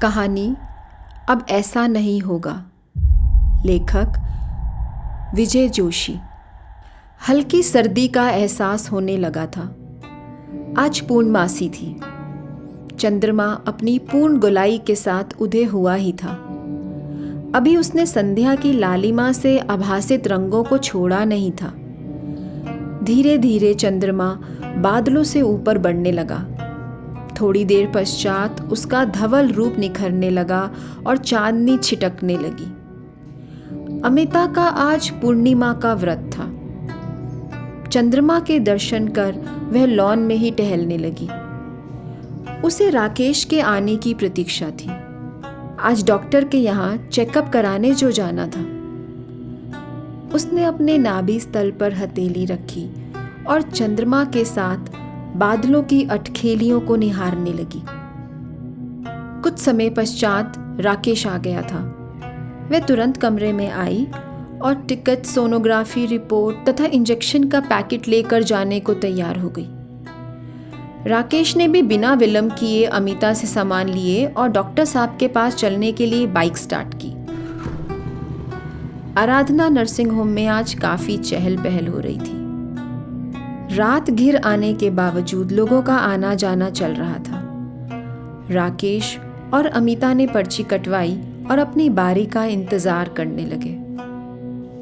कहानी अब ऐसा नहीं होगा। लेखक विजय जोशी। हल्की सर्दी का एहसास होने लगा था। आज पूर्णमासी थी। चंद्रमा अपनी पूर्ण गोलाई के साथ उदय हुआ ही था। अभी उसने संध्या की लालिमा से आभासित रंगों को छोड़ा नहीं था। धीरे धीरे चंद्रमा बादलों से ऊपर बढ़ने लगा। थोड़ी देर पश्चात उसका धवल रूप निखरने लगा और चांदनी छिटकने लगी। अमिता का आज पूर्णिमा का व्रत था। चंद्रमा के दर्शन कर वह लॉन में ही टहलने लगी। उसे राकेश के आने की प्रतीक्षा थी। आज डॉक्टर के यहाँ चेकअप कराने जो जाना था। उसने अपने नाभि स्थल पर हथेली रखी और चंद्रमा के साथ बादलों की अटखेलियों को निहारने लगी। कुछ समय पश्चात राकेश आ गया था। वह तुरंत कमरे में आई और टिकट, सोनोग्राफी रिपोर्ट तथा इंजेक्शन का पैकेट लेकर जाने को तैयार हो गई। राकेश ने भी बिना विलंब किए अमिता से सामान लिए और डॉक्टर साहब के पास चलने के लिए बाइक स्टार्ट की। आराधना नर्सिंग होम में आज काफी चहल पहल हो रही थी। रात घिर आने के बावजूद लोगों का आना जाना चल रहा था। राकेश और अमिता ने पर्ची कटवाई और अपनी बारी का इंतजार करने लगे।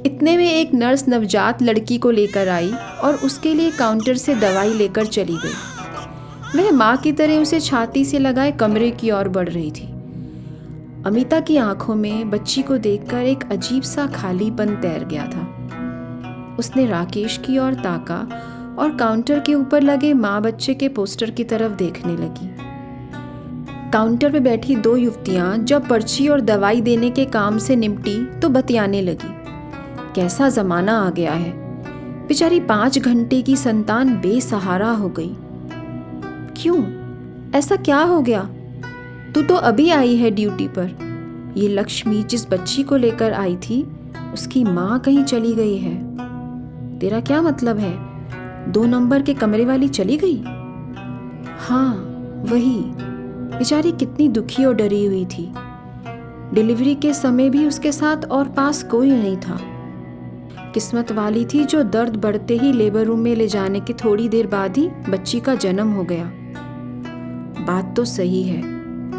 इतने में एक नर्स नवजात लड़की को लेकर आई और उसके लिए काउंटर से दवाई लेकर चली गई। वह माँ की तरह उसे छाती से लगाए कमरे की ओर बढ़ रही थी। अमिता की आंखों में बच्ची को देखकर एक अजीब सा खालीपन तैर गया था। उसने राकेश की ओर ताका और काउंटर के ऊपर लगे माँ बच्चे के पोस्टर की तरफ देखने लगी। काउंटर पे बैठी दो युवतियां जब पर्ची और दवाई देने के काम से निपटी तो बतियाने लगी। कैसा जमाना आ गया है। बेचारी 5 घंटे की संतान बेसहारा हो गई। क्यों? ऐसा क्या हो गया? तू तो अभी आई है ड्यूटी पर। ये लक्ष्मी जिस बच्ची को लेकर आई थी उसकी माँ कहीं चली गई है। तेरा क्या मतलब है? 2 नंबर के कमरे वाली चली गई? हाँ, वही। बेचारी कितनी दुखी और डरी हुई थी। डिलीवरी के समय भी उसके साथ और पास कोई नहीं था। किस्मत वाली थी जो दर्द बढ़ते ही लेबर रूम में ले जाने के थोड़ी देर बाद ही बच्ची का जन्म हो गया। बात तो सही है,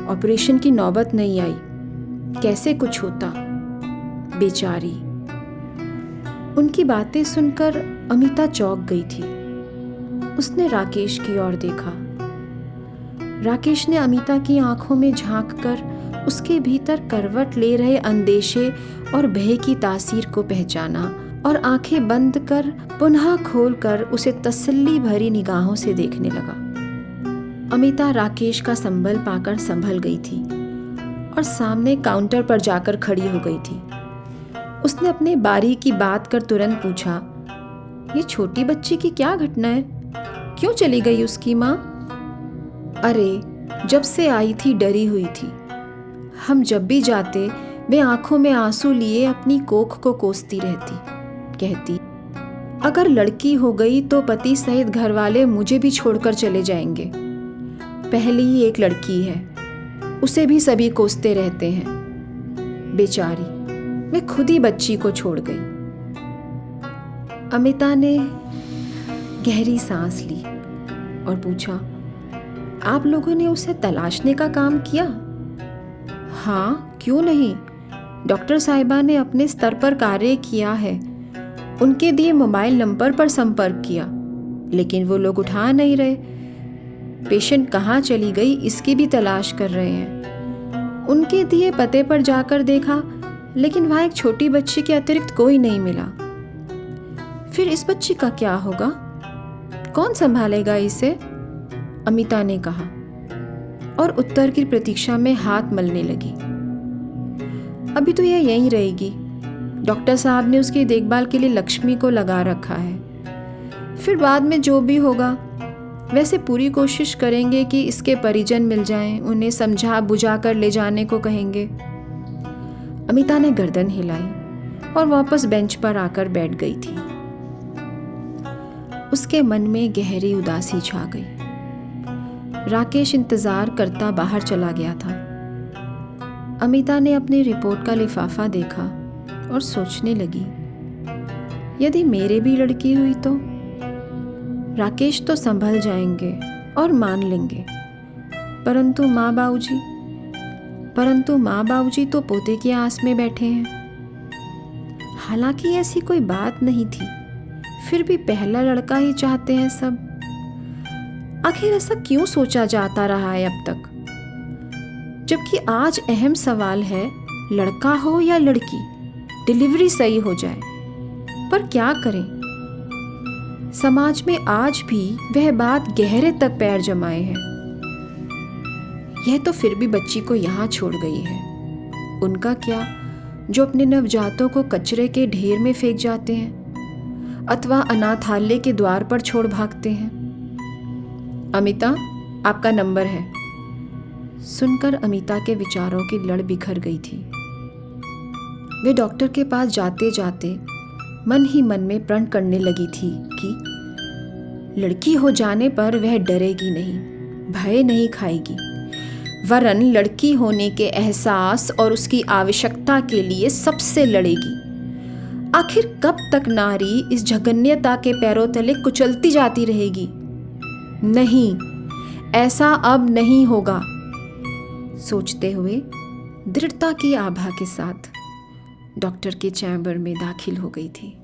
ऑपरेशन की नौबत नहीं आई। कैसे कुछ होता? बेचारी। उनकी बातें सुनकर अमिता चौंक गई थी। उसने राकेश की ओर देखा। राकेश ने अमिता की आंखों में झांककर उसके भीतर करवट ले रहे अंदेशे और भय की तासीर को पहचाना और आंखें बंद कर पुनः खोलकर उसे तसल्ली भरी निगाहों से देखने लगा। अमिता राकेश का संबल पाकर संभल गई थी और सामने काउंटर पर जाकर खड़ी हो गई थी। उसने अपने बारी की बात कर तुरंत पूछा, ये छोटी बच्ची की क्या घटना है? क्यों चली गई उसकी माँ? अरे, जब से आई थी डरी हुई थी। हम जब भी जाते वे आंखों में आंसू लिए अपनी कोख को कोसती रहती। कहती, अगर लड़की हो गई तो पति सहित घर वाले मुझे भी छोड़कर चले जाएंगे। पहली ही एक लड़की है, उसे भी सभी कोसते रहते हैं। बेचारी, वे खुद ही बच्ची को छोड़ गई। अमिता ने गहरी सांस ली और पूछा, आप लोगों ने उसे तलाशने का काम किया? हाँ, क्यों नहीं। डॉक्टर साहिबा ने अपने स्तर पर कार्य किया है। उनके दिए मोबाइल नंबर पर संपर्क किया, लेकिन वो लोग उठा नहीं रहे। पेशेंट कहाँ चली गई इसकी भी तलाश कर रहे हैं। उनके दिए पते पर जाकर देखा, लेकिन वहाँ एक छोटी बच्ची के अतिरिक्त कोई नहीं मिला। फिर इस बच्ची का क्या होगा? कौन संभालेगा इसे? अमिता ने कहा और उत्तर की प्रतीक्षा में हाथ मलने लगी। अभी तो यह यहीं रहेगी। डॉक्टर साहब ने उसकी देखभाल के लिए लक्ष्मी को लगा रखा है। फिर बाद में जो भी होगा, वैसे पूरी कोशिश करेंगे कि इसके परिजन मिल जाएं, उन्हें समझा बुझा कर ले जाने को कहेंगे। अमिता ने गर्दन हिलाई और वापस बेंच पर आकर बैठ गई थी। उसके मन में गहरी उदासी छा गई। राकेश इंतजार करता बाहर चला गया था। अमिता ने अपनी रिपोर्ट का लिफाफा देखा और सोचने लगी, यदि मेरे भी लड़की हुई तो? राकेश तो संभल जाएंगे और मान लेंगे, परंतु माँ बाबूजी तो पोते की आस में बैठे हैं। हालांकि ऐसी कोई बात नहीं थी, फिर भी पहला लड़का ही चाहते हैं सब। आखिर ऐसा क्यों सोचा जाता रहा है अब तक, जबकि आज अहम सवाल है लड़का हो या लड़की, डिलीवरी सही हो जाए। पर क्या करें, समाज में आज भी वह बात गहरे तक पैर जमाए है। यह तो फिर भी बच्ची को यहाँ छोड़ गई है, उनका क्या जो अपने नवजातों को कचरे के ढेर में फेंक जाते हैं अथवा अनाथालय के द्वार पर छोड़ भागते हैं। अमिता, आपका नंबर है। सुनकर अमिता के विचारों की लड़ बिखर गई थी। वे डॉक्टर के पास जाते जाते मन ही मन में प्रण करने लगी थी कि लड़की हो जाने पर वह डरेगी नहीं, भय नहीं खाएगी, वरन लड़की होने के एहसास और उसकी आवश्यकता के लिए सबसे लड़ेगी। आखिर कब तक नारी इस जघन्यता के पैरों तले कुचलती जाती रहेगी? नहीं, ऐसा अब नहीं होगा। सोचते हुए दृढ़ता की आभा के साथ डॉक्टर के चैम्बर में दाखिल हो गई थी।